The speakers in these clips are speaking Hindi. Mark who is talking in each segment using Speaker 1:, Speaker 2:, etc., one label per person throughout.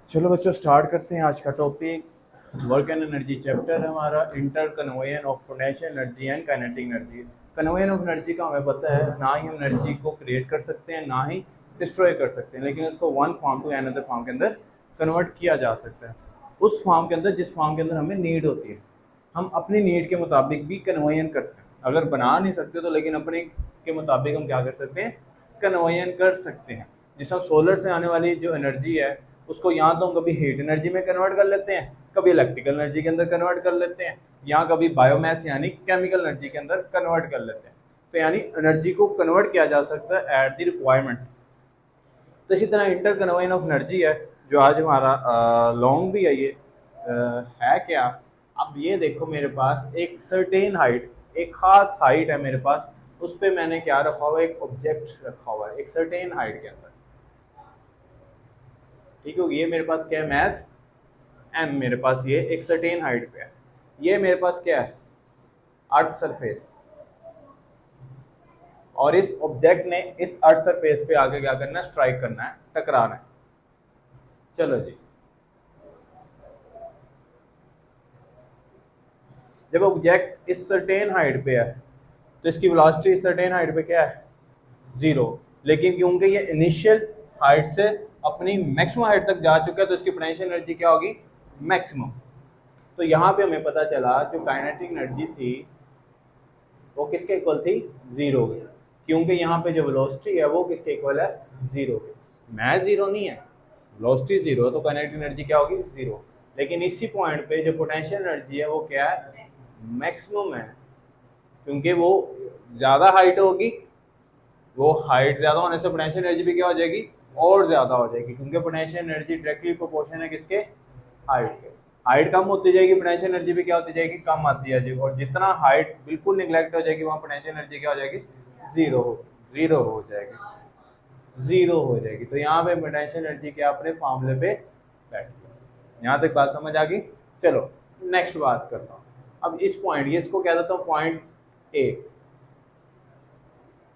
Speaker 1: चलो बच्चों स्टार्ट करते हैं आज का topic. Work and energy chapter है हमारा, inter conversion of potential energy and kinetic energy. Conservation of energy का हमें पता है, ना ही हम एनर्जी को क्रिएट कर सकते हैं ना ही डिस्ट्रॉय कर सकते हैं, लेकिन उसको one form to another form के अंदर कन्वर्ट किया जा सकता है, उस फॉर्म के अंदर जिस फॉर्म के अंदर हमें नीड होती है। हम अपनी नीड के मुताबिक भी कन्वेशन करते हैं, अगर बना नहीं सकते तो लेकिन अपने के मुताबिक हम क्या कर सकते हैं, कन्वेशन कर सकते हैं। जिस तरह सोलर से आने वाली जो एनर्जी है उसको या तो हम कभी हीट एनर्जी में कन्वर्ट कर लेते हैं, कभी इलेक्ट्रिकल एनर्जी के अंदर कन्वर्ट कर लेते हैं, या कभी बायोमास यानी केमिकल एनर्जी के अंदर कन्वर्ट कर लेते हैं। तो यानी एनर्जी को कन्वर्ट किया जा सकता है एट द रिक्वायरमेंट। तो इसी तरह इंटर कन्वर्जन ऑफ एनर्जी है जो आज हमारा लॉन्ग भी है। ये है क्या, अब ये देखो मेरे पास एक सर्टेन हाइट, एक खास हाइट है मेरे पास, उस पर मैंने क्या रखा हुआ है, एक ऑब्जेक्ट रखा हुआ है एक सर्टेन हाइट के अंदर। ठीक है, ये मेरे पास क्या है, मैस एम, मेरे पास ये एक सर्टेन हाइट पे है। ये मेरे पास क्या है, अर्थ सरफेस, और इस ऑब्जेक्ट ने इस अर्थ सरफेस पे आगे क्या करना है, स्ट्राइक करना है, टकराना है। चलो जी, जब ऑब्जेक्ट इस सर्टेन हाइट पे है तो इसकी वेलोसिटी इस सर्टेन हाइट पे क्या है, जीरो। लेकिन क्योंकि ये इनिशियल हाइट से अपनी मैक्सिमम हाइट तक जा चुका है तो इसकी पोटेंशियल एनर्जी क्या होगी, मैक्सिमम। तो यहाँ पे हमें पता चला जो काइनेटिक एनर्जी थी वो किसके इक्वल थी, जीरो की, क्योंकि यहाँ पे जो वेलोसिटी है वो किसके इक्वल है, जीरो के। मैथ जीरो नहीं है, वेलोसिटी जीरो है, तो काइनेटिक एनर्जी क्या होगी, जीरो। लेकिन इसी पॉइंट पे जो पोटेंशियल एनर्जी है वो क्या है, मैक्सिमम है, क्योंकि वो ज़्यादा हाइट होगी, वो हाइट ज़्यादा होने से पोटेंशियल एनर्जी भी क्या हो जाएगी, और ज़्यादा हो जाएगी, क्योंकि पोटेंशियल एनर्जी डायरेक्टली प्रोपोर्शन है किसके, हाइट के। हाइट कम होती जाएगी, पोटेंशियल एनर्जी भी क्या होती जाएगी, कम आती जाएगी, और जिस तरह हाइट बिल्कुल निगलेक्ट हो जाएगी वहाँ पोटेंशियल एनर्जी क्या हो जाएगी, जीरो जीरो हो जाएगी, जीरो हो जाएगी। तो यहाँ पे पोटेंशियल एनर्जी के अपने फार्मूले पे बैठ गया। यहाँ तक बात समझ आ गई। चलो नेक्स्ट बात करता हूँ। अब इस पॉइंट, ये इसको कह देता हूँ पॉइंट ए,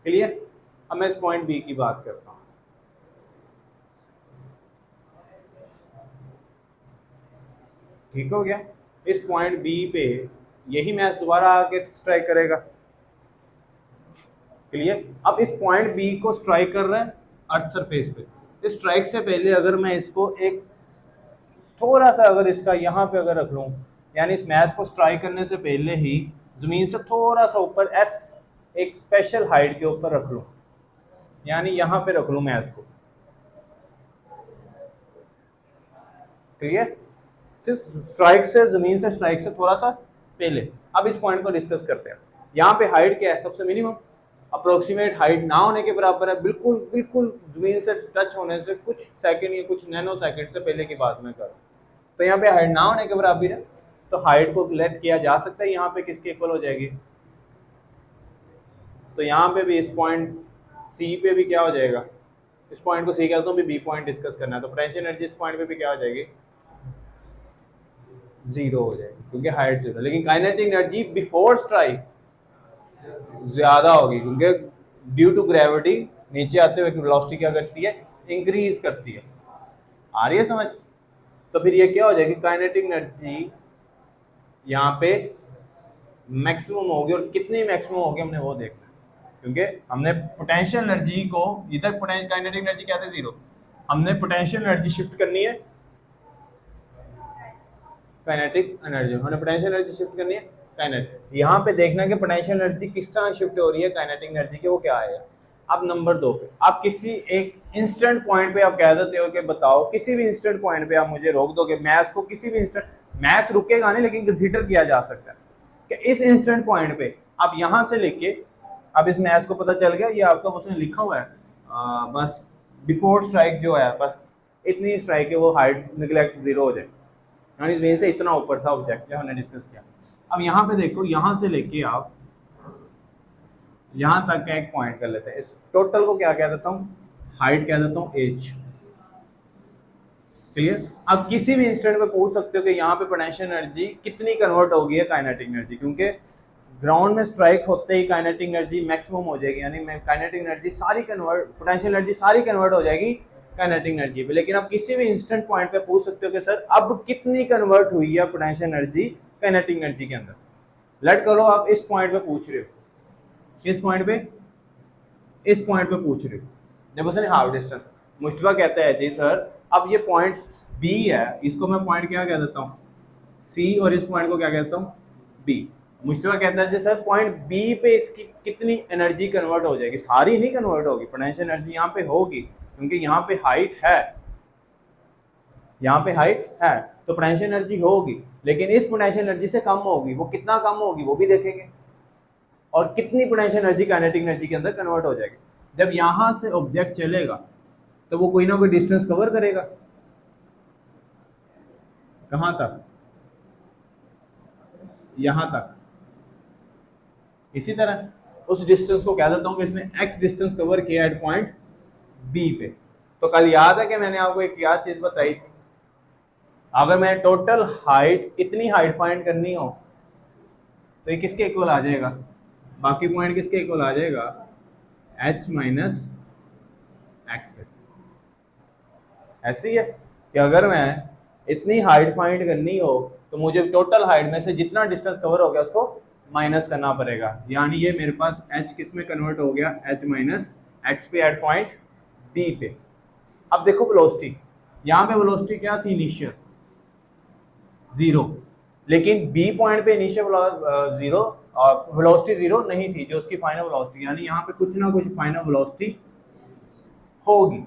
Speaker 1: क्लियर। अब मैं इस पॉइंट बी की बात करता हूँ। ठीक हो गया, इस पॉइंट बी पे यही मैच दोबारा आके स्ट्राइक करेगा, क्लियर। अब इस पॉइंट बी को स्ट्राइक कर रहा है अर्थ सरफेस पे। इस स्ट्राइक से पहले अगर मैं इसको एक थोड़ा सा अगर इसका यहाँ पे अगर रख लूँ, यानी इस मैच को स्ट्राइक करने से पहले ही जमीन से थोड़ा सा ऊपर एस, एक स्पेशल हाइट के ऊपर रख लूँ, यानी यहाँ पे रख लूँ मैच को, क्लियर। सिर्फ स्ट्राइक से, जमीन से स्ट्राइक से थोड़ा सा पहले। अब इस पॉइंट को डिस्कस करते हैं। यहाँ पे हाइट क्या है, सबसे मिनिमम अप्रोक्सीमेट हाइट ना होने के बराबर है, बिल्कुल बिल्कुल जमीन से टच होने से कुछ सेकंड या कुछ नैनो सेकंड से पहले की बात मैं करूँ, तो यहाँ पे हाइट ना होने के बराबर है, तो हाइट को लेट किया जा सकता है यहाँ पे किसके इक्वल हो जाएगी। तो यहाँ पे भी इस पॉइंट सी पे भी क्या हो जाएगा, इस पॉइंट को सी कहता हूँ, बी पॉइंट डिस्कस करना है, तो पोटेंशियल एनर्जी इस पॉइंट पे भी क्या हो जाएगी, जीरो हो जाएगी, क्योंकि हाइट जीरो। लेकिन काइनेटिक एनर्जी बिफोर स्ट्राइक ज्यादा होगी, क्योंकि ड्यू टू ग्रेविटी नीचे आते हुए वेलोसिटी क्या करती है, इंक्रीज करती है। आ रही है समझ। तो फिर ये क्या हो जाएगी, काइनेटिक एनर्जी यहाँ पे मैक्सिमम होगी, और कितनी मैक्सिमम होगी हमने वो देखना है, क्योंकि हमने पोटेंशियल एनर्जी को, इधर पोटेंशियल काइनेटिक एनर्जी क्या थे, जीरो, हमने पोटेंशियल एनर्जी शिफ्ट करनी है, काइनेटिक एनर्जी हमने पोटेंशियल एनर्जी शिफ्ट करनी है काइनेटिक। यहाँ पे देखना कि पोटेंशियल एनर्जी किस तरह शिफ्ट हो रही है काइनेटिक एनर्जी के, वो क्या आएगा। अब नंबर 2 पे आप किसी एक इंस्टेंट पॉइंट पे आप कह देते हो कि बताओ, किसी भी इंस्टेंट पॉइंट पे आप मुझे रोक दोगे, मैथ्स को किसी भी इंस्टेंट, मैथ्स रुकेगा नहीं लेकिन कंसीडर किया जा सकता है कि इस इंस्टेंट पॉइंट पे आप यहाँ से लेके, अब इस मैथ्स को पता चल गया, ये आपका उसने लिखा हुआ है बस बिफोर स्ट्राइक जो है, बस इतनी स्ट्राइक है वो हाइट निगलेक्ट जीरो हो जाए, यानी इस वजह से इतना ऊपर था ऑब्जेक्ट जो हमने डिस्कस किया। अब यहाँ पे देखो, यहाँ से लेके आप यहाँ तक का एक पॉइंट कर लेते हैं, इस टोटल को क्या कह देता हूँ, हाइट कह देता हूँ एच, क्लियर। अब किसी भी इंस्टेंट में पूछ सकते हो कि यहाँ पे पोटेंशियल एनर्जी कितनी कन्वर्ट होगी है काइनेटिक एनर्जी, क्योंकि ग्राउंड में स्ट्राइक होते ही काइनेटिक एनर्जी मैक्सिमम हो जाएगी, यानी काइनेटिक एनर्जी सारी कन्वर्ट, पोटेंशियल एनर्जी सारी कन्वर्ट हो जाएगी काइनेटिक एनर्जी पे। लेकिन आप किसी भी इंस्टेंट पॉइंट पे पूछ सकते हो कि सर अब कितनी कन्वर्ट हुई है पोटेंशियल एनर्जी काइनेटिक एनर्जी के अंदर। लेट करो आप इस पॉइंट पे पूछ रहे हो, इस पॉइंट पे, इस पॉइंट पे पूछ रहे हो, जब उसने हाफ डिस्टेंस, मुश्तबा कहता है जी सर अब ये पॉइंट बी है, इसको मैं पॉइंट क्या कह देता हूँ सी, और इस पॉइंट को क्या कहता हूँ बी। मुश्तबा कहता है जी सर पॉइंट बी पे इसकी कितनी एनर्जी कन्वर्ट हो जाएगी, सारी नहीं कन्वर्ट होगी, पोटेंशियल एनर्जी यहाँ पे होगी क्योंकि यहाँ पे हाइट है, यहाँ पे हाइट है तो पोटेंशियल एनर्जी होगी, लेकिन इस पोटेंशियल एनर्जी से कम होगी, वो कितना कम होगी वो भी देखेंगे, और कितनी पोटेंशियल एनर्जी काइनेटिक एनर्जी के अंदर कन्वर्ट हो जाएगी। जब यहाँ से ऑब्जेक्ट चलेगा तो वो कोई ना कोई डिस्टेंस कवर करेगा, कहाँ तक, यहाँ तक। इसी तरह उस डिस्टेंस को कह देता हूँ कि इसने x डिस्टेंस कवर किया एट पॉइंट बी पे। तो कल याद है कि मैंने आपको एक याद चीज बताई थी, अगर मैं टोटल हाइट, इतनी हाइट फाइंड करनी हो तो ये किसके इक्वल आ जाएगा, बाकी पॉइंट किसके इक्वल आ जाएगा, h माइनस एक्स। ऐसे ही है कि अगर मैं इतनी हाइट फाइंड करनी हो तो मुझे टोटल हाइट में से जितना डिस्टेंस कवर हो गया उसको माइनस करना पड़ेगा, यानी ये मेरे पास h किस में कन्वर्ट हो गया, h माइनस एक्स पे एट पॉइंट बी पे। अब देखो वेलोसिटी, यहाँ पे वेलोसिटी क्या थी इनिशियल, जीरो, लेकिन बी पॉइंट पे इनिशियल जीरो और वेलोसिटी जीरो नहीं थी जो उसकी फाइनल वेलोसिटी, यानी यहाँ पे कुछ ना कुछ फाइनल वेलोसिटी होगी।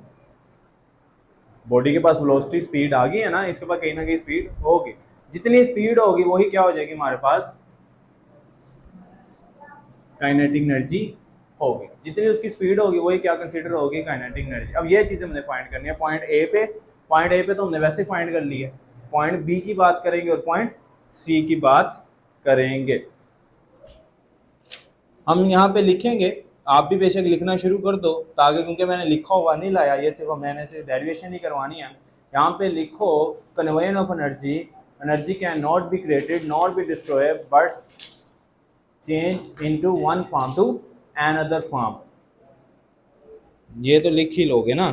Speaker 1: बॉडी के पास वेलोसिटी स्पीड आ गई है ना, इसके पास कहीं ना कहीं स्पीड होगी, जितनी स्पीड होगी वही क्या हो जाएगी हमारे पास काइनेटिक एनर्जी होगी, जितनी उसकी स्पीड होगी वही क्या कंसीडर होगी काइनेटिक एनर्जी। अब ये चीजें मुझे फाइंड करनी है पॉइंट ए पे, पॉइंट ए पे तो हमने वैसे फाइंड कर ली है, पॉइंट बी की बात करेंगे और पॉइंट सी की बात करेंगे। हम यहाँ पे लिखेंगे, आप भी बेशक लिखना शुरू कर दो ताकि, क्योंकि मैंने लिखा हुआ नहीं लाया, ये सिर्फ मैंने सिर्फ डेरिवेशन ही करवानी है। यहाँ पे लिखो conservation of energy, energy can not be created not be destroyed but change into one form to another form. ये तो लिख ही लोगे ना।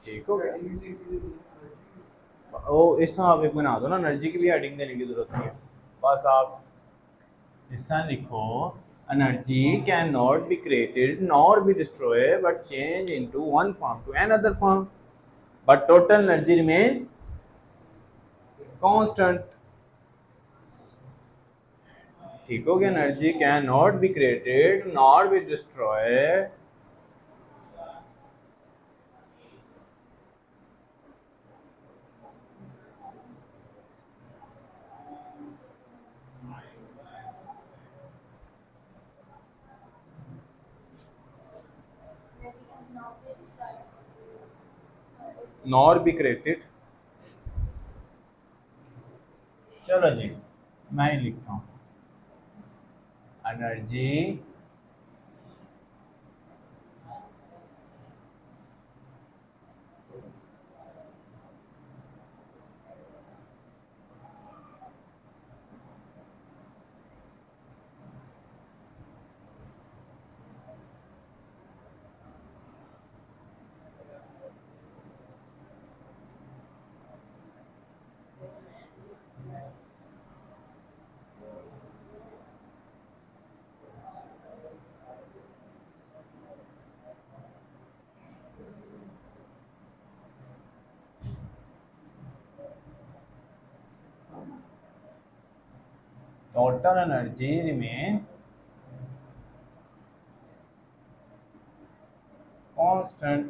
Speaker 1: ठीक हो गया, ओ इस तरह आप एक बना दो ना, एनर्जी की भी हेडिंग देने की जरूरत नहीं है, बस आप इस तरह लिखो energy can not be created nor be destroyed but change into one form to another form but total energy remain constant. ठीक हो गया, energy can not be created nor be destroyed nor be created. चलो जी मैं ही लिखता हूँ, energy total energy remain constant,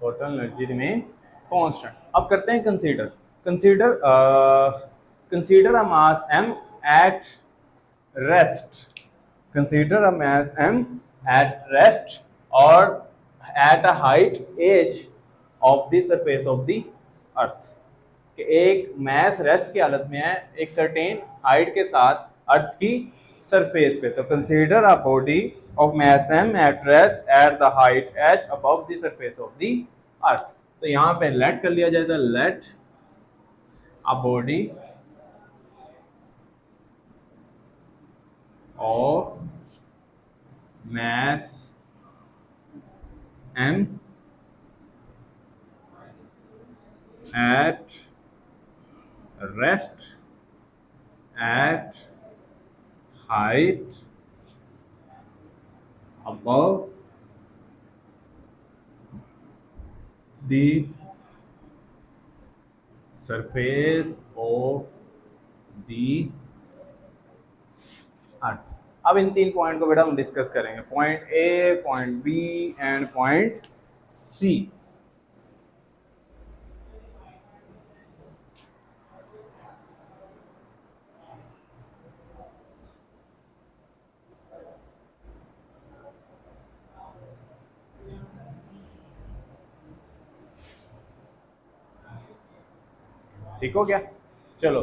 Speaker 1: total energy remain constant. अब करते हैं consider, consider consider a mass m at rest, consider a mass m at rest और at a height h of the surface of the earth, कि एक मैस रेस्ट की हालत में है एक सर्टेन हाइट के साथ अर्थ की सरफेस पे। तो consider a body of mass m at rest at the height h above the surface of the earth. तो यहाँ पे let कर लिया जाए तो let a body of mass m at rest at height above the surface of the अर्थ. अब इन 3 पॉइंट को बेटा हम डिस्कस करेंगे, point A, point B and point C. ठीक हो गया. चलो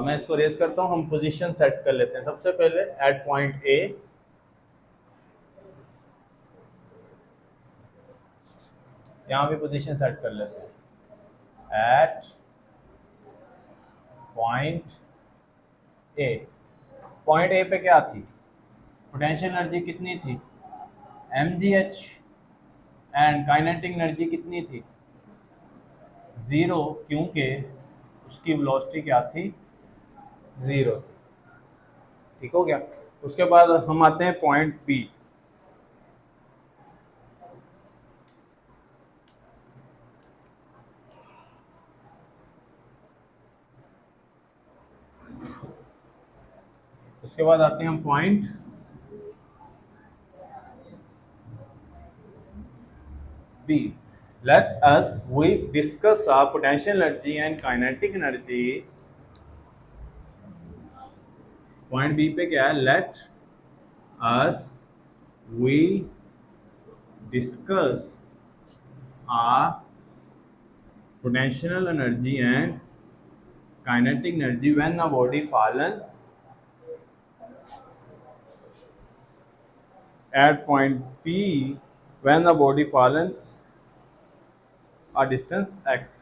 Speaker 1: मैं इसको रेस करता हूँ. हम पोजीशन सेट कर लेते हैं. सबसे पहले एट पॉइंट ए, यहाँ भी पोजीशन सेट कर लेते हैं. At point A, point A पे क्या थी, पोटेंशियल एनर्जी कितनी थी, mgh, एंड काइनेटिक एनर्जी कितनी थी, 0, क्योंकि उसकी वेलोसिटी क्या थी, 0 थी. ठीक हो गया. उसके बाद हम आते हैं पॉइंट बी. उसके बाद आते हैं हम point B. Let us we discuss potential energy and kinetic energy. Point B पे क्या है, let us we discuss potential energy and kinetic energy when the body fallen at point P, when the body fallen a distance x.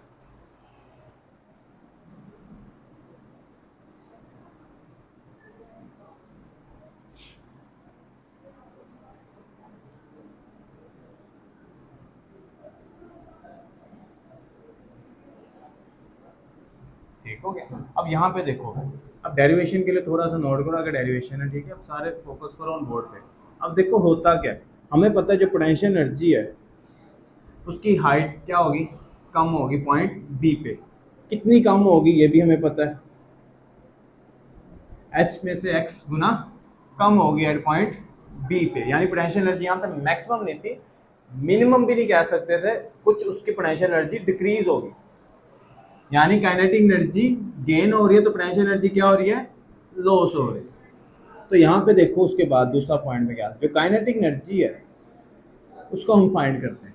Speaker 1: ठीक हो गया. अब यहाँ पे देखो, अब डेरिवेशन के लिए थोड़ा सा नोट करो, अगर डेरिवेशन है ठीक है. अब सारे फोकस करो ऑन बोर्ड पे. अब देखो होता क्या है, हमें पता है जो पोटेंशियल एनर्जी है उसकी हाइट क्या होगी, कम होगी पॉइंट बी पे. कितनी कम होगी ये भी हमें पता है, h में से x गुना कम होगी एट पॉइंट बी पे. यानी पोटेंशियल एनर्जी यहाँ पे मैक्सिमम नहीं थी, मिनिमम भी नहीं कह सकते थे, कुछ उसकी पोटेंशियल एनर्जी डिक्रीज होगी. यानी काइनेटिक एनर्जी गेन हो रही है तो पोटेंशियल एनर्जी क्या हो रही है, लॉस हो रही है. तो यहाँ पे देखो उसके बाद दूसरा पॉइंट में क्या, जो काइनेटिक एनर्जी है उसको हम फाइंड करते हैं.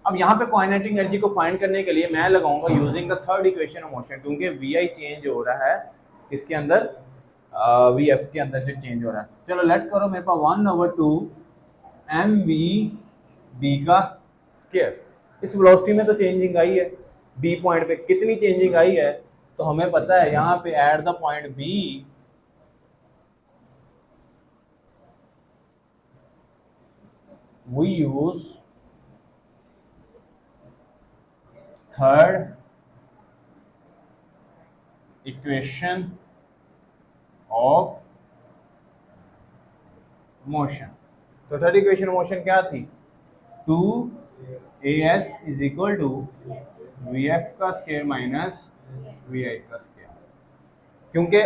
Speaker 1: अब यहाँ पे काइनेटिक एनर्जी को फाइंड करने के लिए मैं लगाऊंगा using the third equation of motion, क्योंकि वी चेंज हो रहा है इसके अंदर, वी एफ के अंदर जो चेंज हो रहा है. चलो लेट करो, मेरे पास 1/2 mv/b का स्क्वायर. इस वेलोसिटी में तो चेंजिंग आई है, बी पॉइंट पे कितनी चेंजिंग आई है, तो हमें पता है यहाँ पे at the point B we use third equation of motion. तो थर्ड इक्वेशन ऑफ मोशन क्या थी, 2as is equal to v f का स्क्वायर माइनस वी आई का स्क्वायर. क्योंकि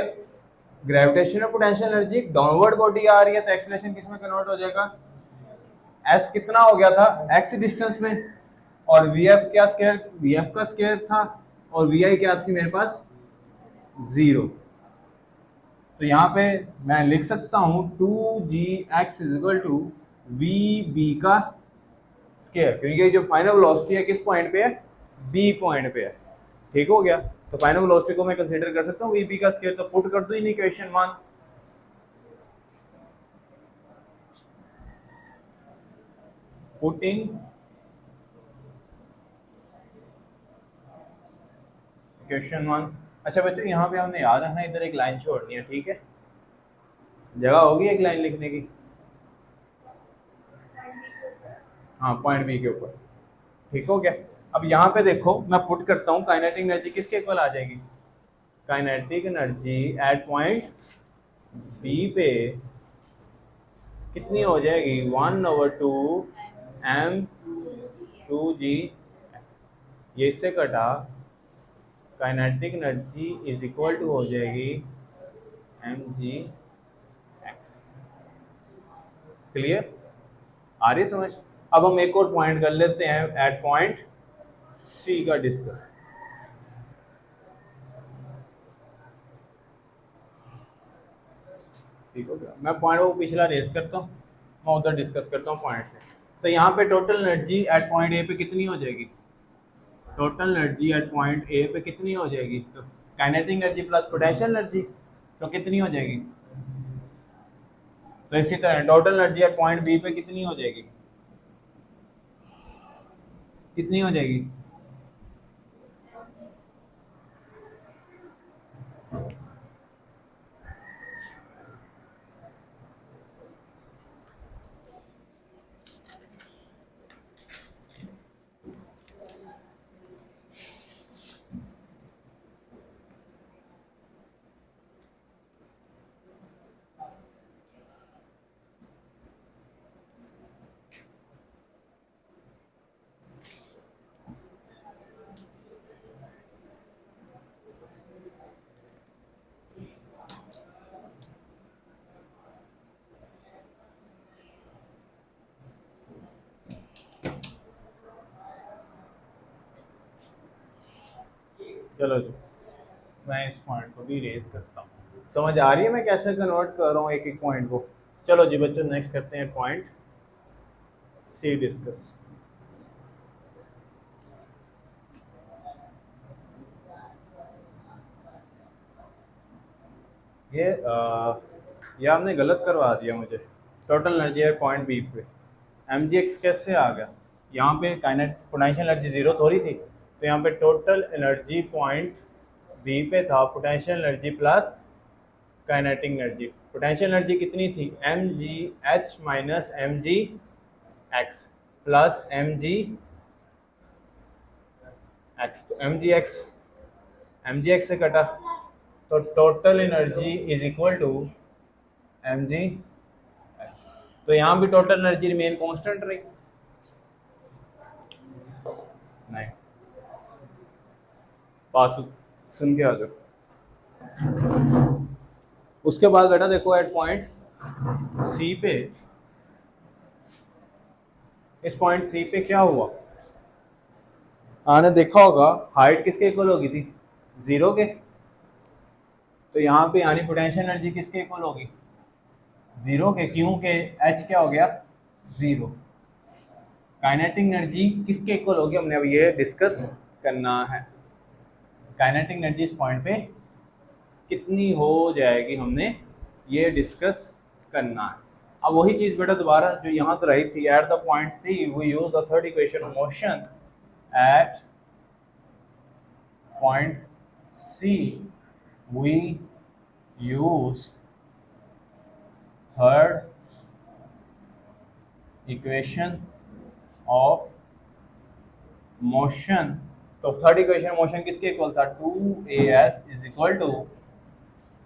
Speaker 1: gravitational potential energy downward body आ रही है तो एक्सेलरेशन किस में कन्वर्ट हो जाएगा, एस कितना हो गया था, एक्स डिस्टेंस में, और वी एफ क्या स्क्वायर, वी एफ का स्क्वायर था, और वी आई क्या थी मेरे पास, 0. तो यहाँ पे मैं लिख सकता हूँ 2gx is equal to v b का स्क्वायर, क्योंकि जो फाइनल वेलोसिटी है किस पॉइंट पे है, बी पॉइंट पे है. ठीक हो गया. तो फाइनल वेलोसिटी को मैं कंसीडर कर सकता हूँ वी बी का स्क्वायर. तो पुट कर दो in equation 1. Put in equation 1। अच्छा बच्चों यहाँ पे हमने याद रखना इधर एक लाइन छोड़नी है, ठीक है, जगह होगी एक लाइन लिखने की। हाँ पॉइंट बी के ऊपर, ठीक हो गया। अब यहाँ पे देखो मैं पुट करता हूँ काइनेटिक एनर्जी किसके इक्वल आ जाएगी, kinetic energy at point B पे कितनी हो जाएगी 1/2 m2g। ये इससे कटा kinetic energy is equal to हो जाएगी mg(x)। क्लियर, आ रही समझ। अब हम एक और पॉइंट कर लेते हैं एट पॉइंट सी का डिस्कस। ठीक हो गया, मैं पॉइंट वो पिछला रेस करता हूँ, मैं उधर डिस्कस करता हूँ पॉइंट से। तो यहाँ पे total energy at point A पे कितनी हो जाएगी, total energy at point A पे कितनी हो जाएगी, तो kinetic energy plus potential energy, तो कितनी हो जाएगी। तो इसी तरह total energy at point B पे कितनी हो जाएगी, कितनी हो जाएगी, चलो जी मैं इस पॉइंट को भी रेज करता हूँ। समझ आ रही है मैं कैसे कन्वर्ट कर रहा हूँ एक एक पॉइंट को। चलो जी बच्चों नेक्स्ट करते हैं पॉइंट सी डिस्कस। ये आपने गलत करवा दिया मुझे। टोटल एनर्जी है पॉइंट बी पे, एम जी एक्स कैसे आ गया, यहाँ पे काइनेट पोटेंशियल एनर्जी जीरो थोड़ी थी, तो यहाँ पे टोटल एनर्जी पॉइंट बी पे था potential energy plus kinetic energy. Potential energy कितनी थी एम जी h minus m g x plus m g x, तो एम जी एक्स से कटा तो total energy is equal to m g x. तो यहाँ भी टोटल एनर्जी रिमेन कांस्टेंट रही, नहीं पास सुन के आ जाओ। उसके बाद बेटा देखो एट पॉइंट सी पे, इस पॉइंट सी पे क्या हुआ, आपने देखा होगा हाइट किसके इक्वल होगी थी, जीरो के। तो यहाँ पे यानी पोटेंशियल एनर्जी किसके इक्वल होगी, जीरो के, क्योंकि एच क्या हो गया जीरो। काइनेटिक एनर्जी किसके इक्वल होगी हमने अब ये डिस्कस करना है, काइनेटिक एनर्जी इस पॉइंट पे कितनी हो जाएगी हमने ये डिस्कस करना है। अब वही चीज बेटा दोबारा जो यहाँ तो रही थी, at the point C we use the third equation of motion at point C we use third equation of motion. तो थर्ड इक्वेशन मोशन किसके इक्वल था, 2as is equal to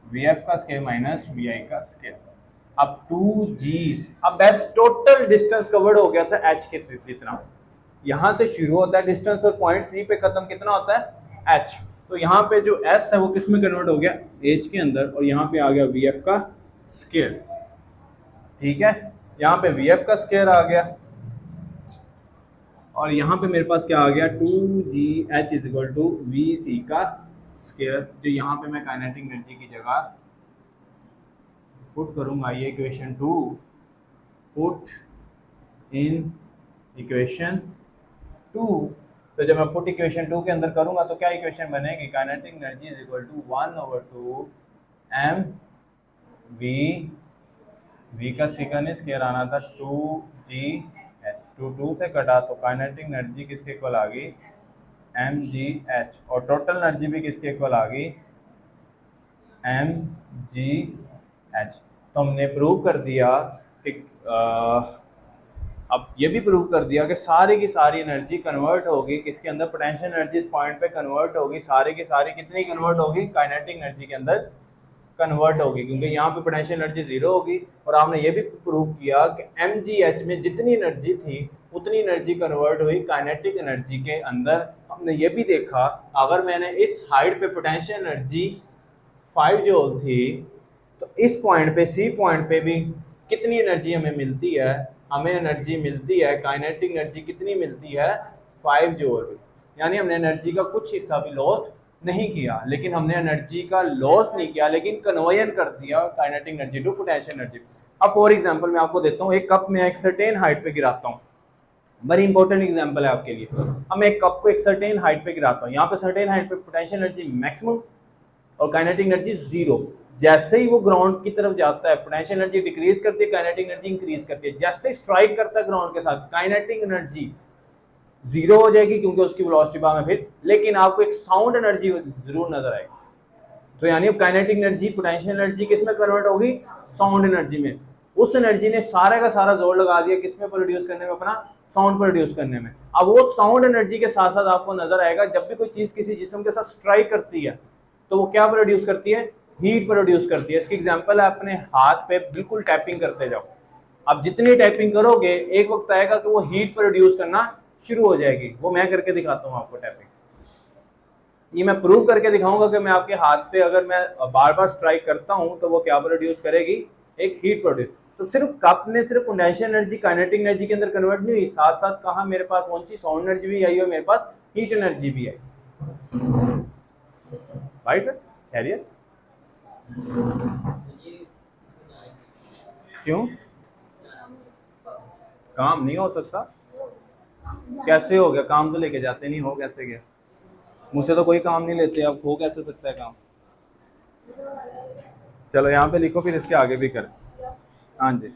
Speaker 1: v f का स्केयर माइनस वी आई का स्केयर। अब 2g, अब बस टोटल डिस्टेंस कवर्ड हो गया था h के जितना, यहां से शुरू होता है डिस्टेंस और पॉइंट सी पे खत्म कितना होता है h। तो यहाँ पे जो s है वो किस में कन्वर्ट हो गया h के अंदर, और यहाँ पे आ गया वी एफ का स्केयर, ठीक है। यहाँ पे वी एफ का स्केयर आ गया और यहाँ पे मेरे पास क्या आ गया 2gh is equal to v c का स्केयर, जो यहाँ पे मैं काइनेटिक एनर्जी की जगह पुट करूँगा ये इक्वेशन 2, पुट इन इक्वेशन 2। तो जब मैं पुट इक्वेशन 2 के अंदर करूँगा तो क्या इक्वेशन बनेगी, kinetic energy is equal to 1/2 m v का सेकंड स्केयर आना था 2gh। टू से कटा तो काइनेटिक एनर्जी किसके इक्वल आ गई, mgh, और टोटल एनर्जी भी किसके इक्वल आ गई, mgh। तो हमने प्रूव कर दिया कि अब ये भी प्रूव कर दिया कि सारी की सारी एनर्जी कन्वर्ट होगी किसके अंदर, पोटेंशियल एनर्जी इस पॉइंट पे कन्वर्ट होगी, सारी की सारी कितनी कन्वर्ट होगी, काइनेटिक एनर्जी के अंदर कन्वर्ट होगी, क्योंकि यहाँ पे पोटेंशियल एनर्जी जीरो होगी। और आपने ये भी प्रूव किया कि mgh में जितनी एनर्जी थी उतनी एनर्जी कन्वर्ट हुई काइनेटिक एनर्जी के अंदर। हमने ये भी देखा अगर मैंने इस हाइट पे पोटेंशियल एनर्जी 5 जूल थी तो इस पॉइंट पे सी पॉइंट पे भी कितनी एनर्जी हमें मिलती है, हमें एनर्जी मिलती है, काइनेटिक एनर्जी कितनी मिलती है, 5 जूल। यानी हमने एनर्जी का कुछ हिस्सा भी लॉस्ट नहीं किया, लेकिन हमने एनर्जी का लॉस नहीं किया, लेकिन कन्वर्जन कर दिया kinetic energy to potential energy. अब फॉर एग्जांपल मैं आपको देता हूँ, एक कप में एक सर्टेन हाइट पे गिराता हूँ, बड़ी इंपॉर्टेंट एग्जांपल है आपके लिए। अब मैं एक कप को एक सर्टेन हाइट पे गिराता हूँ, यहाँ पे सर्टेन हाइट पे पोटेंशियल एनर्जी मैक्सिमम और काइनेटिक एनर्जी जीरो। जैसे ही वो ग्राउंड की तरफ जाता है पोटेंशियल एनर्जी डिक्रीज करती है, काइनेटिक एनर्जी इंक्रीज करती है। जैसे स्ट्राइक करता है ग्राउंड के साथ काइनेटिक एनर्जी जीरो हो जाएगी क्योंकि उसकी वेलोसिटी बाद में फिर, लेकिन आपको एक साउंड एनर्जी जरूर नजर आएगी। तो यानी काइनेटिक एनर्जी पोटेंशियल एनर्जी किस में कन्वर्ट होगी, साउंड एनर्जी में। उस एनर्जी ने सारा का सारा जोर लगा दिया किस में प्रोड्यूस करने में, अपना साउंड प्रोड्यूस करने में। अब वो साउंड एनर्जी के साथ साथ आपको नजर आएगा जब भी कोई चीज किसी जिस्म के साथ स्ट्राइक करती है तो वो क्या प्रोड्यूस करती है, हीट प्रोड्यूस करती है। इसकी एग्जांपल है अपने हाथ पे बिल्कुल टैपिंग करते जाओ, अब जितनी टैपिंग करोगे एक वक्त आएगा कि वो हीट प्रोड्यूस करना शुरू हो जाएगी। वो मैं करके दिखाता हूँ आपको टैपिंग, ये मैं प्रूव करके दिखाऊंगा कि मैं आपके हाथ पे अगर मैं बार बार स्ट्राइक करता हूं तो वो क्या प्रोड्यूस करेगी, एक हीट प्रोड्यूस। तो सिर्फ कप ने सिर्फ पोटेंशियल एनर्जी काइनेटिक एनर्जी के अंदर कन्वर्ट नहीं हुई, साथ साथ कहा मेरे पास कौन सी साउंड एनर्जी भी आई और मेरे पास हीट एनर्जी भी आई। राइट सर, खैरियत? क्यों काम नहीं हो सकता, कैसे हो गया काम, तो लेके जाते नहीं हो, कैसे गया, मुझसे तो कोई काम नहीं लेते, अब हो कैसे सकता है काम। चलो यहाँ पे लिखो फिर इसके आगे भी करें। हाँ जी,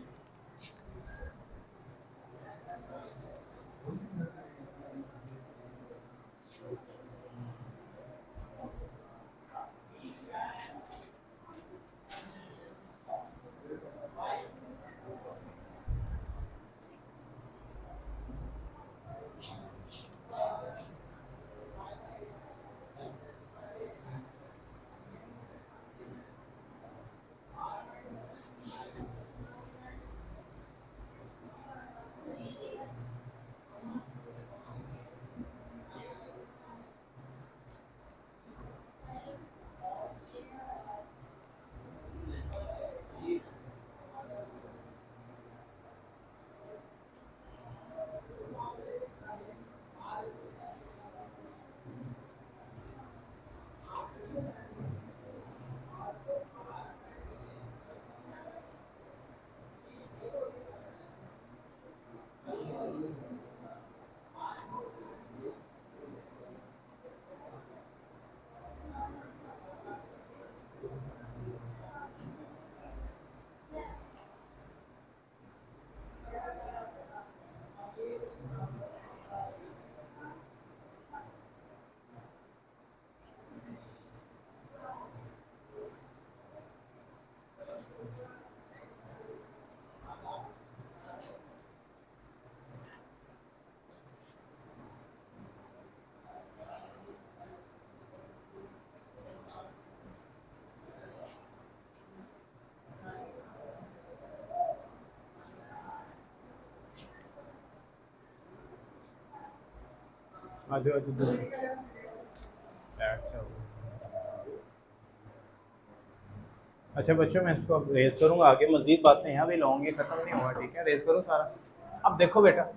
Speaker 1: अच्छा बच्चों मैं इसको अब रेज करूँगा, आगे मजीद बातें यहाँ भी लाऊंगी, खत्म नहीं हुआ, ठीक है, रेज करूँ सारा। अब देखो बेटा,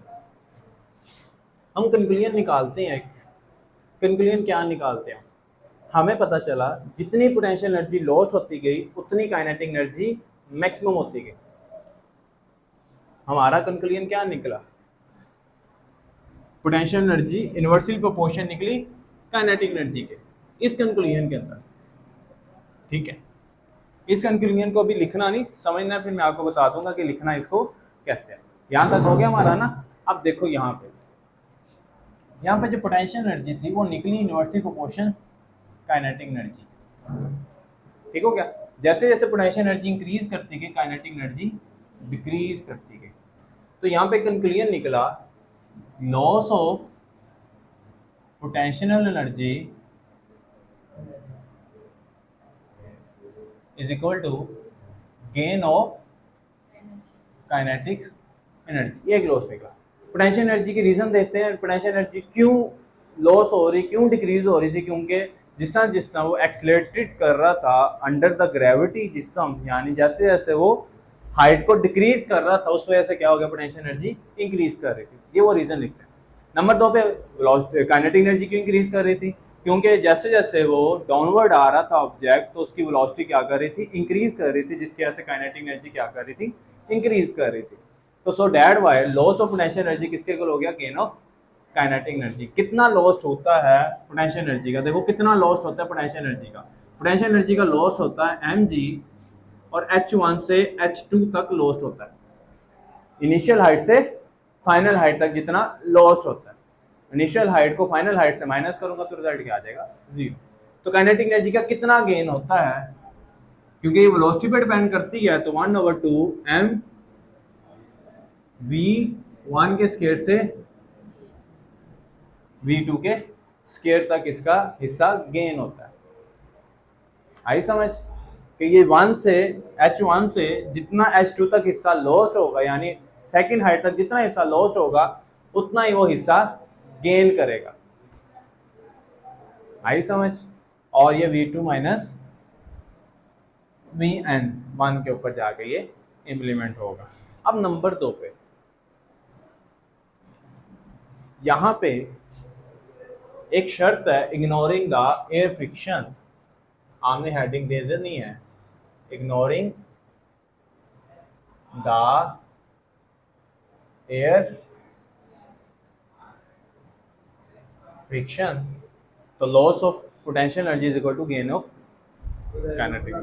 Speaker 1: हम कंक्लूजन निकालते हैं, कंक्लूजन क्या निकालते हैं, हमें पता चला जितनी पोटेंशियल एनर्जी लॉस्ट होती गई उतनी काइनेटिक एनर्जी मैक्सिमम होती गई। हमारा कंक्लूजन क्या निकला, पोटेंशियल एनर्जी इनवर्सली प्रोपोर्शन निकली काइनेटिक एनर्जी के, इस कंक्लूजन के अंदर, ठीक है। इस कंक्लूजन को अभी लिखना नहीं, समझना, फिर मैं आपको बता दूंगा कि लिखना इसको कैसे है। यहाँ तक हो गया हमारा ना। अब देखो यहाँ पे जो पोटेंशियल एनर्जी थी वो निकली इनवर्सली प्रोपोर्शन काइनेटिक एनर्जी। ठीक हो गया। जैसे जैसे पोटेंशियल एनर्जी इंक्रीज करती गई काइनेटिक एनर्जी डिक्रीज करती गई। तो यहाँ पे कंक्लूजन निकला loss of potential energy is equal to gain of kinetic energy. ये एक लॉस निकला। पोटेंशियल एनर्जी के रीजन देते हैं, पोटेंशियल एनर्जी क्यों लॉस हो रही, क्यों डिक्रीज हो रही थी, क्योंकि जिस वो एक्सलेटेड कर रहा था अंडर द ग्रेविटी जिसम, यानी जैसे जैसे वो हाइट को डिक्रीज कर रहा था उस वजह से क्या हो गया, पोटेंशियल एनर्जी इंक्रीज कर रही थी। ये वो रीजन लिखते हैं। नंबर 2 पे काइनेटिक एनर्जी क्यों इंक्रीज कर रही थी, क्योंकि जैसे जैसे वो डाउनवर्ड आ रहा था ऑब्जेक्ट तो उसकी वेलोसिटी क्या कर रही थी, इंक्रीज कर रही थी, जिसकी वजह से काइनेटिक एनर्जी क्या कर रही थी, इंक्रीज कर रही थी। तो so that why loss of potential energy किसके इक्वल हो गया, गेन ऑफ काइनेटिक एनर्जी। कितना लॉस्ट होता है पोटेंशियल एनर्जी का, देखो कितना लॉस्ट होता है पोटेंशियल एनर्जी का। पोटेंशियल एनर्जी का लॉस होता है mg और h1 से h2 तक लॉस्ट होता है। इनिशियल हाइट से फाइनल हाइट तक जितना लॉस्ट होता है, इनिशियल हाइट को फाइनल हाइट से माइनस करूंगा तो रिजल्ट क्या आ जाएगा, 0। तो काइनेटिक एनर्जी का कितना गेन होता है, क्योंकि ये वेलोसिटी पे डिपेंड करती है, तो 1/2 m v1 के स्क्वायर से v2 के स्क्वायर तक इसका हिस्सा गेन होता है। आई समझ कि ये 1 से h1 से जितना h2 तक हिस्सा लॉस्ट होगा, यानी सेकंड हाइट तक जितना हिस्सा लॉस्ट होगा उतना ही वो हिस्सा गेन करेगा। आई समझ। और ये v2 माइनस vn1 के ऊपर जाके ये इंप्लीमेंट होगा। अब नंबर 2 पे यहां पे एक शर्त है, इग्नोरिंग द एयर फ्रिक्शन। आपने हेडिंग दे देनी है, इग्नोरिंग द एयर फ्रिक्शन तो loss of potential energy is equal to gain of kinetic.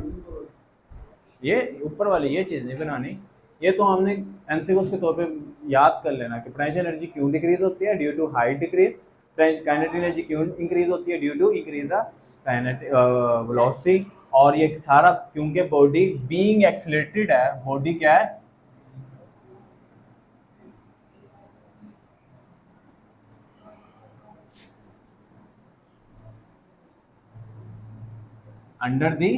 Speaker 1: ये ऊपर वाली ये चीज़ नहीं बनानी, ये तो हमने एमसीक्यूज के तौर पे याद कर लेना कि पोटेंशियल एनर्जी क्यों डिक्रीज होती है, due to height decrease. Kinetic energy क्यों इंक्रीज होती है, due to increase the kinetic velocity. और ये सारा क्योंकि बॉडी बीइंग एक्सीलरेटेड है, बॉडी क्या है, अंडर दी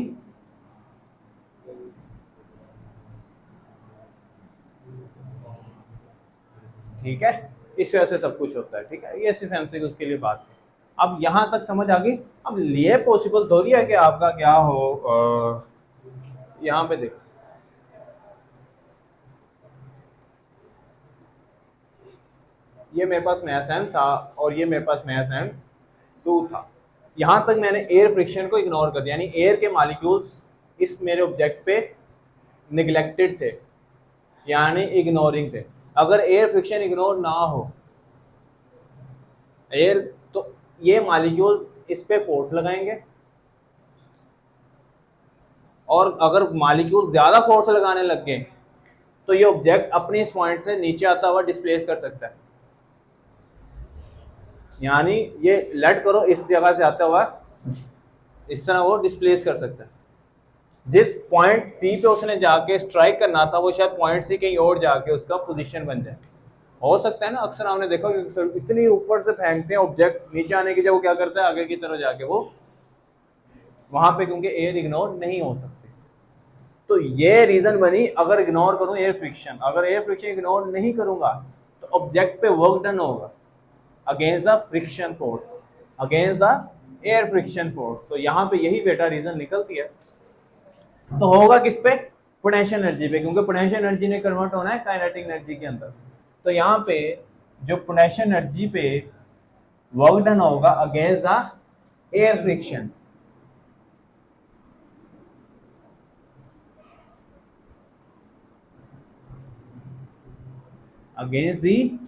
Speaker 1: ठीक है, इस वजह से सब कुछ होता है। ठीक है, ये सिर्फ एमसीक्यूज के लिए बात थी। अब यहां तक समझ आ गई। अब ये पॉसिबल थोड़ी है कि आपका क्या हो, यहाँ पे देखो ये मेरे पास मैथ एम था और ये मेरे पास मैथ एम 2 था। यहां तक मैंने एयर फ्रिक्शन को इग्नोर कर दिया, यानी एयर के मॉलिक्यूल्स इस मेरे ऑब्जेक्ट पे निगलेक्टेड थे, यानी इग्नोरिंग थे। अगर एयर फ्रिक्शन इग्नोर ना हो एयर, तो ये मॉलिक्यूल्स इस पे फोर्स लगाएंगे, और अगर मॉलिक्यूल ज्यादा फोर्स लगाने लग गए तो ये ऑब्जेक्ट अपने इस पॉइंट से नीचे आता हुआ डिस्प्लेस कर सकता है। यानी ये लेट करो इस जगह से आता हुआ इस तरह वो डिस्प्लेस कर सकता है। जिस पॉइंट सी पे उसने जाके स्ट्राइक करना था वो शायद पॉइंट सी कहीं और जाके उसका पोजीशन बन जाए। हो सकता है ना, अक्सर हमने देखा इतनी ऊपर से फेंकते हैं ऑब्जेक्ट, नीचे आने की जब वो क्या करता है आगे की तरफ जाके वो वहां पे, क्योंकि एयर इग्नोर नहीं हो सकती। तो ये रीजन बनी, अगर इग्नोर करूं एयर फ्रिक्शन, अगर एयर फ्रिक्शन इग्नोर नहीं करूंगा तो ऑब्जेक्ट पे वर्क डन होगा against the friction force, against the air friction force. तो यहाँ पे यही बेटा रीजन निकलती है। तो होगा किस पे, पोटेंशियल एनर्जी पे, क्योंकि पोटेंशियल एनर्जी ने कन्वर्ट होना है काइनेटिक एनर्जी के अंदर। तो यहाँ पे जो पोटेंशियल एनर्जी पे वर्क डन होगा against the air friction, against the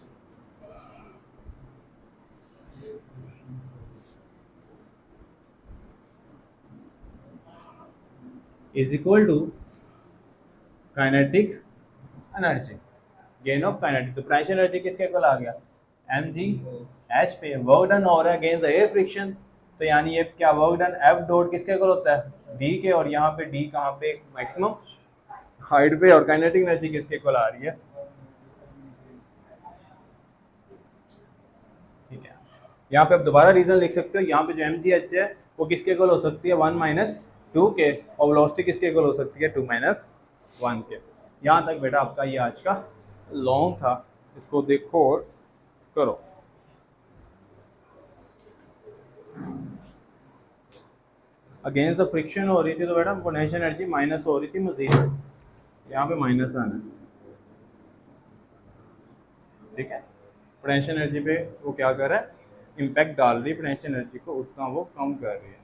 Speaker 1: is equal to kinetic energy. Gain of kinetic, तो पोटेंशियल एनर्जी किसके इक्वल आ गया, एम जी एच पे। वर्क डन हो रहा है अगेंस्ट एयर फ्रिक्शन, तो यानी ये क्या वर्क डन एफ डॉट किसके इक्वल होता है, डी के, और यहाँ पे डी कहाँ पे, मैक्सिमम हाइट पे, और काइनेटिक एनर्जी किसके इक्वल आ रही है, ठीक है। यहाँ पे आप दोबारा रीजन लिख सकते हो, यहाँ पे जो एम जी एच है वो किसके इक्वल हो सकती है, 1 - 2 के, और वेलोसिटी किसके इक्वल हो सकती है, 2 - 1 के। यहाँ तक बेटा आपका ये आज का लॉन्ग था, इसको देखो और करो। अगेंस्ट द फ्रिक्शन हो रही थी तो बेटा पोटेंशियल एनर्जी माइनस हो रही थी मजीद, यहाँ पे माइनस आना है, ठीक है। पोटेंशियल एनर्जी पे वो क्या कर रहा है, इम्पैक्ट डाल रही है पोटेंशियल एनर्जी को, उतना वो कम कर रही है।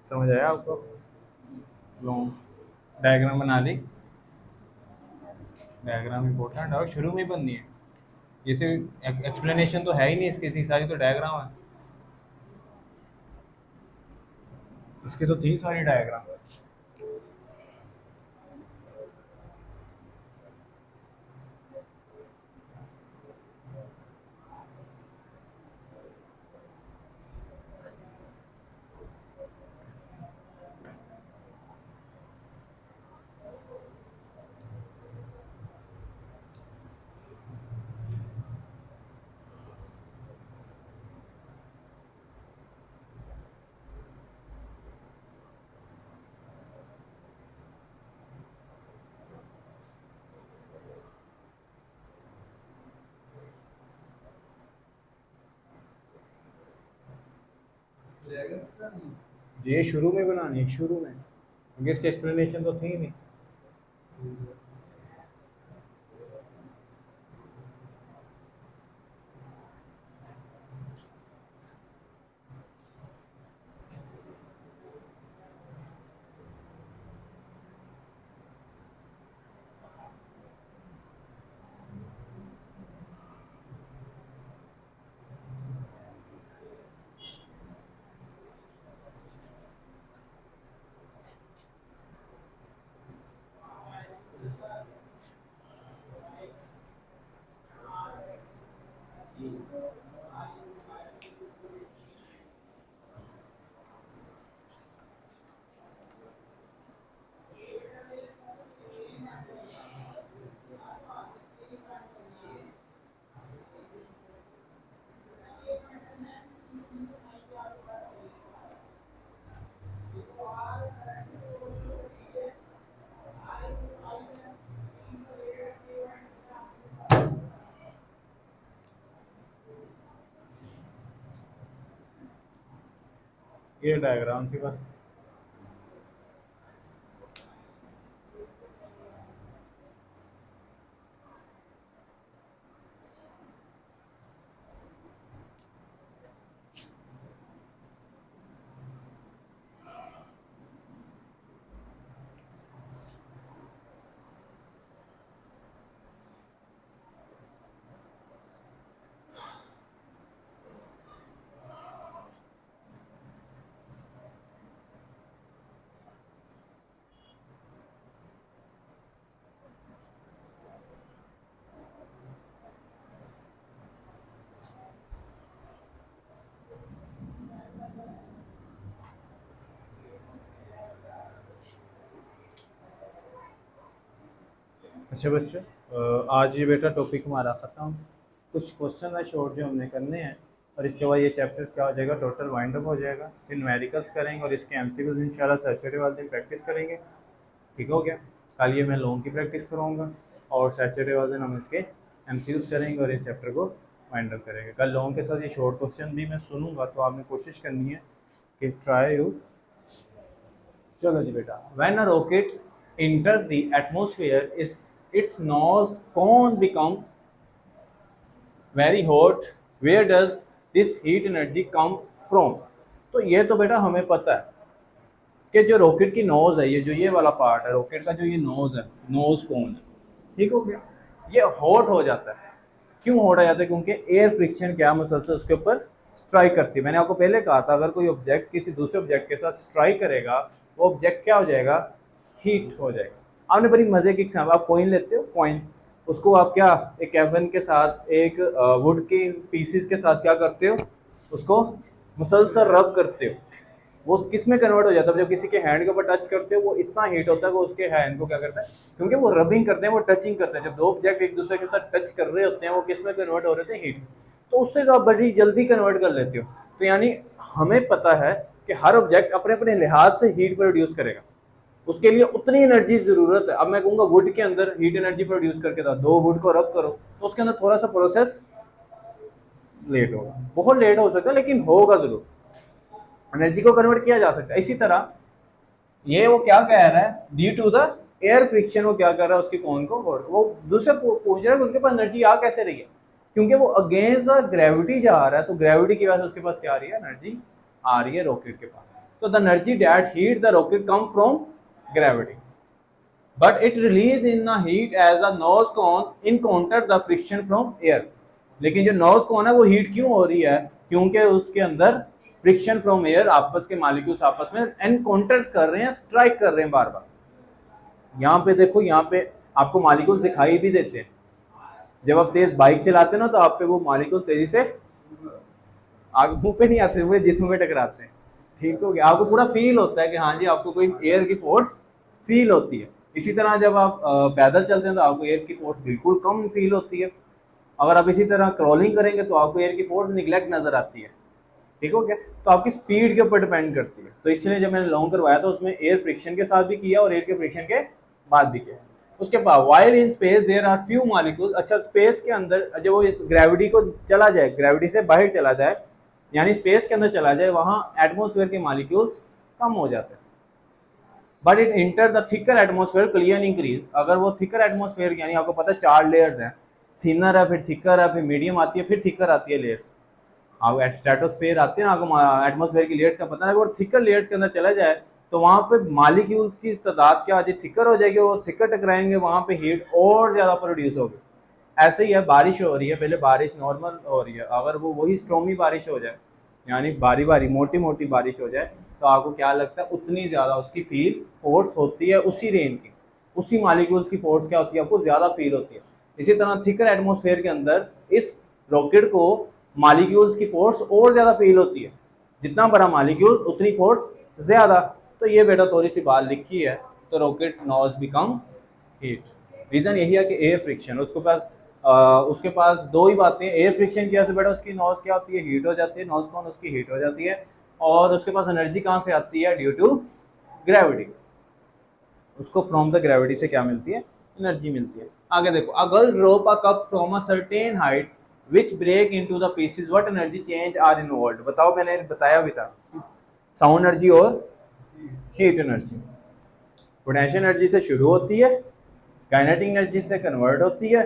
Speaker 1: समझ आया आपको, लॉन्ग डायग्राम बना ली, डायग्राम इंपॉर्टेंट है और शुरू में ही बननी है, जैसे एक्सप्लेनेशन तो है ही नहीं इसकी, सारी तो डायग्राम है, इसकी तो थी सारी डायग्राम। ये शुरू में बनानी है, शुरू में, क्योंकि इसकी एक्सप्लेनेशन तो थी नहीं। ये डायग्राम थी बस। अच्छा बच्चों, आज ये बेटा टॉपिक हमारा ख़त्म, कुछ क्वेश्चन है शॉर्ट जो हमने करने हैं, और इसके बाद ये चैप्टर्स क्या हो जाएगा, टोटल वाइंड अप हो जाएगा, फिर न्यूमेरिकल्स करेंगे और इसके एमसीक्यूज इंशाल्लाह सैटरडे वाले दिन प्रैक्टिस करेंगे, ठीक हो गया। कल ये मैं लॉन्ग की प्रैक्टिस कराऊंगा और सैटरडे वाले दिन हम इसके एमसीक्यूज करेंगे और इस चैप्टर को वाइंड अप करेंगे। कल लॉन्ग के साथ ये शॉर्ट क्वेश्चन भी मैं सुनूंगा, तो आपने कोशिश करनी है कि ट्राई यू। चलो जी बेटा, when a rocket enter the atmosphere its nose cone become very hot, where does this heat energy come from? तो ये तो बेटा हमें पता है कि जो रॉकेट की नोज है, ये वाला पार्ट है रॉकेट का, जो ये नोज है, नोज कोन है, ठीक हो गया, ये हॉट हो जाता है। क्यों हॉट हो जाता है? क्योंकि एयर फ्रिक्शन क्या मुसलसल उसके ऊपर स्ट्राइक करती है। मैंने आपको पहले कहा था अगर कोई ऑब्जेक्ट किसी दूसरे ऑब्जेक्ट के साथ स्ट्राइक करेगा, वो ऑब्जेक्ट क्या हो जाएगा? हीट हो जाएगा। आपने बड़ी मजे की एग्जाम्पल, आप कॉइन लेते हो, कॉइन, उसको आप क्या एक कैबिन के साथ, एक वुड के पीसीस के साथ क्या करते हो? उसको मुसलसल रब करते हो। वो किस में कन्वर्ट हो जाता है? जब किसी के हैंड के ऊपर टच करते हो, वो इतना हीट होता है कि उसके हैंड को क्या करता है, क्योंकि वो रबिंग करते हैं, वो टचिंग करते हैं। जब दो ऑब्जेक्ट एक दूसरे के साथ टच कर रहे होते हैं, वो किस में कन्वर्ट हो रहे थे? हीट। तो उससे तो आप बड़ी जल्दी कन्वर्ट कर लेते हो। तो यानी हमें पता है कि हर ऑब्जेक्ट अपने अपने लिहाज से हीट प्रोड्यूस करेगा, उसके लिए उतनी एनर्जी जरूरत है। अब मैं कहूँगा वुड के अंदर हीट एनर्जी प्रोड्यूस करके था, दो वुड को रब करो, तो उसके अंदर थोड़ा सा प्रोसेस लेट होगा, बहुत लेट हो सकता है, लेकिन होगा जरूर, एनर्जी को कन्वर्ट किया जा सकता है। इसी तरह ये वो क्या कह रहा है, due to the air friction, वो क्या कर रहा है उसकी कौन को, वो दूसरे पूछ रहा है कि उनके पास एनर्जी आ कैसे रही है? क्योंकि वो अगेंस्ट द ग्रेविटी जा रहा है, तो ग्रेविटी की वजह से उसके पास क्या आ रही है? एनर्जी आ रही है रॉकेट के पास। तो the energy that heat the rocket come from gravity, but it release in the heat as a nose cone encounter the friction from air। लेकिन जो नोज कोन है वो हीट क्यों हो रही है? क्योंकि उसके अंदर फ्रिक्शन फ्रॉम एयर, आपस के मालिक्यूल्स आपस में एनकाउंटर्स कर रहे हैं, स्ट्राइक कर रहे हैं बार बार। यहाँ पे देखो, यहाँ पे आपको मालिक्यूल दिखाई भी देते हैं। जब आप तेज बाइक चलाते हैं ना, तो आप पे वो मालिक्यूल तेजी से आगे मुंह पे नहीं आते, पूरे जिस्म में टकराते हैं, ठीक हो गया। आपको पूरा फील होता है कि हाँ जी, आपको कोई एयर की फोर्स फील होती है। इसी तरह जब आप पैदल चलते हैं तो आपको एयर की फोर्स बिल्कुल कम फील होती है। अगर आप इसी तरह क्रॉलिंग करेंगे तो आपको एयर की फोर्स निगलेक्ट नजर आती है, ठीक हो गया। तो आपकी स्पीड के ऊपर डिपेंड करती है। तो इसलिए जब मैंने लॉन्ग करवाया था उसमें एयर फ्रिक्शन के साथ भी किया और एयर के फ्रिक्शन के बाद भी किया। उसके बाद while in space there are few molecule. अच्छा, स्पेस के अंदर जब वो इस ग्रेविटी को चला जाए, ग्रेविटी से बाहर चला जाए, यानी स्पेस के अंदर चला जाए, वहां एटमोस्फेयर के मॉलिक्यूल्स कम हो जाते हैं। But it enter the thicker atmosphere clear increase. अगर वो थिकर एटमोस्फेयर, यानी आपको पता है 4 लेयर्स हैं, थिनर है, फिर थिकर है, फिर मीडियम आती है, फिर थिकर आती है लेयर्स। आप स्ट्रेटोस्फेयर आते हैं ना, आपको एटमोस्फेयर की लेयर्स का पता है। अगर थिकर लेयर्स के अंदर चला जाए तो वहां पे मॉलिक्यूल्स की तादाद क्या हो जाए? थिकर हो जाएगी, और थिकर टकराएंगे, वहां पे हीट और ज्यादा प्रोड्यूस होगी। ऐसे ही है, बारिश हो रही है, पहले बारिश नॉर्मल हो रही है, अगर वो वही स्टॉर्मी बारिश हो जाए, यानी बारी बारी मोटी मोटी बारिश हो जाए, तो आपको क्या लगता है? उतनी ज़्यादा उसकी फील फोर्स होती है, उसी रेन की, उसी मालिक्यूल्स की फोर्स क्या होती है? आपको ज़्यादा फील होती है। इसी तरह थिकर एटमोस्फेयर के अंदर इस रॉकेट को मालिक्यूल्स की फोर्स और ज़्यादा फील होती है। जितना बड़ा मालिक्यूल उतनी फोर्स ज़्यादा। तो ये बेटा थोड़ी सी बात लिखी है, तो रॉकेट नॉज बिकम हीट। रीज़न यही है कि एयर फ्रिक्शन, उसके पास दो ही बातें हैं। एयर फ्रिक्शन की वजह से बेटा उसकी नॉज क्या होती है? हीट हो जाती है, नॉज कौन उसकी हीट हो जाती है। और उसके पास एनर्जी कहाँ से आती है? Due to gravity. उसको फ्रॉम द ग्रेविटी से क्या मिलती है? एनर्जी मिलती है। आगे देखो, a girl drop a cup from a certain height which break into the pieces, what energy change are involved? बताओ, मैंने बताया भी था, साउंड एनर्जी और हीट एनर्जी। पोटेंशियल एनर्जी से शुरू होती है, काइनेटिक एनर्जी से कन्वर्ट होती है,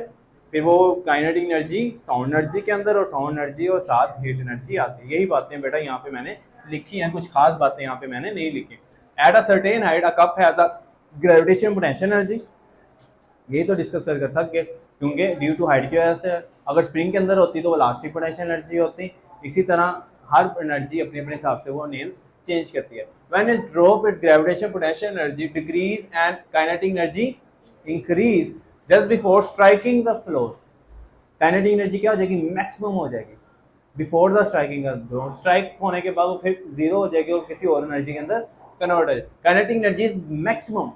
Speaker 1: फिर वो काइनेटिक एनर्जी साउंड एनर्जी के अंदर, और साउंड एनर्जी और साथ हीट एनर्जी आती है। यही बातें बेटा यहाँ पे मैंने लिखी हैं, कुछ खास बातें यहाँ पे मैंने नहीं लिखी। At a certain height a cup has a gravitation potential energy, यही तो डिस्कस कर था कि क्योंकि ड्यू टू हाइट की वजह से अगर स्प्रिंग के अंदर होती तो वो इलास्टिक पोटेंशियल एनर्जी होती। इसी तरह हर एनर्जी अपने अपने हिसाब से वो नेम्स चेंज करती है। When it drop it's gravitation potential energy decrease and kinetic energy increase just before striking the floor. Kinetic energy क्या हो जाएगी? मैक्सिमम हो जाएगी before the striking the, strike होने के बाद वो फिर जीरो हो जाएगी और किसी और एनर्जी के अंदर कन्वर्ट हो जाएगी। Kinetic energy is maximum.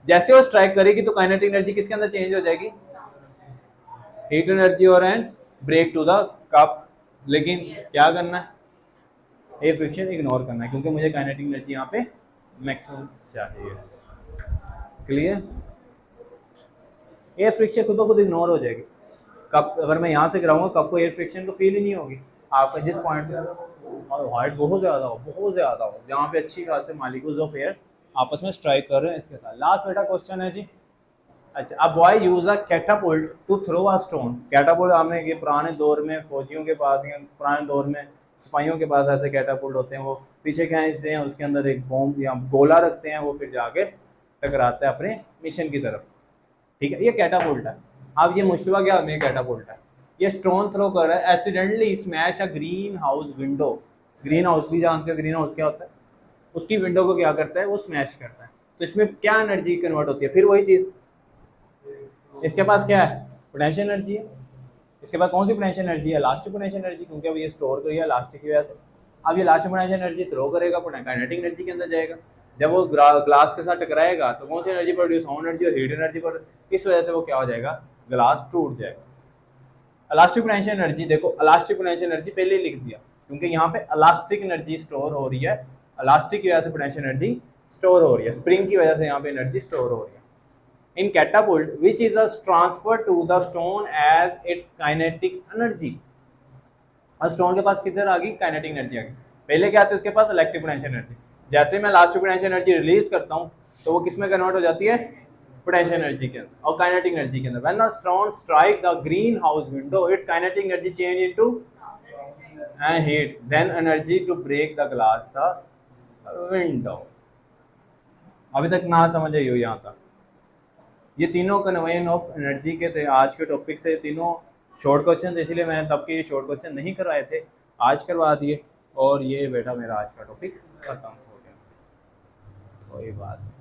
Speaker 1: जैसे वो स्ट्राइक करेगी तो काइनेटिक एनर्जी किसके अंदर चेंज हो जाएगी? हीट एनर्जी और and break to the cup. लेकिन क्या करना है? एयर फ्रिक्शन इग्नोर करना है, क्योंकि मुझे काइनेटिक एनर्जी यहाँ पे मैक्सिमम चाहिए। क्लियर? एयर फ्रिक्शन खुद ब खुद इग्नोर हो जाएगी। कप अगर मैं यहाँ से गिराऊंगा, कप को एयर फ्रिक्शन तो फील ही नहीं होगी। आपका जिस पॉइंट और हाइट बहुत ज़्यादा हो जहाँ पे अच्छी खासे मॉलिक्यूल्स ऑफ एयर आपस में स्ट्राइक कर रहे हैं इसके साथ। लास्ट बेटा क्वेश्चन है जी, अच्छा, अब boy use a catapult to throw a stone. Catapult हमने ये पुराने दौर में फौजियों के पास या पुराने दौर में सिपाहियों के पास ऐसे कैटापुल्ट होते हैं, वो पीछे खींचते हैं, उसके अंदर एक बॉम्ब या गोला रखते हैं, वो फिर जाके टकराता है अपने मिशन की तरफ। ठीक है, ये कैटापुल्ट है। अब ये मुश्तबा क्या में कैटापुल्ट है, ये स्टोन थ्रो कर रहा है, accidentally smash a green house window. Green house भी जानते हो, ग्रीन हाउस क्या होता है, उसकी विंडो को क्या करता है, वो स्मैश करता है। तो इसमें क्या एनर्जी कन्वर्ट होती है, फिर वही चीज़, इसके पास क्या है, पोटेंशियल एनर्जी है। इसके पास कौन सी पोटेंशियल एनर्जी है, लास्ट पोटेंशियल एनर्जी, क्योंकि अब ये स्टोर कर है लास्ट की वजह से। अब ये लास्ट पोटेंशियल एनर्जी थ्रो करेगा, काइनेटिक एनर्जी के अंदर जाएगा। जब वो ग्लास के साथ टकराएगा तो कौन सी एनर्जी प्रोड्यूस, साउंड एनर्जी और हीट एनर्जी पर, इस वजह से वो क्या हो जाएगा, ग्लास टूट जाएगा। इलास्टिक पोटेंशियल एनर्जी देखो, इलास्टिक पोटेंशियल एनर्जी पहले ही लिख दिया, क्योंकि यहाँ पे इलास्टिक एनर्जी स्टोर हो रही है, इलास्टिक की वजह से पोटेंशियल एनर्जी स्टोर हो रही है, स्प्रिंग की वजह से यहाँ पे एनर्जी स्टोर हो रही है। In catapult, which is a transfer to the stone as its kinetic energy। अब स्टोन के पास किधर आ गई, काइनेटिक एनर्जी आ गई। पहले क्या था उसके पास, इलेक्ट्रिक पोटेंशियल एनर्जी। जैसे मैं लास्ट पोटेंशियल एनर्जी रिलीज करता हूँ तो वो किस में कन्वर्ट हो जाती है, पोटेंशियल एनर्जी के अंदर और काइनेटिक एनर्जी के अंदर। When the stone strike the green house window, it's kinetic energy change into and heat, then energy to break the glass the window. अभी तक ना समझ आई हो यहाँ तक। ये तीनों कन्वेंशन ऑफ एनर्जी के थे आज के टॉपिक से, तीनों शॉर्ट क्वेश्चन थे, इसलिए मैंने तब के ये शॉर्ट क्वेश्चन नहीं करवाए थे, आज करवा दिए। और ये बेटा मेरा आज का टॉपिक खत्म हो गया, कोई बात नहीं।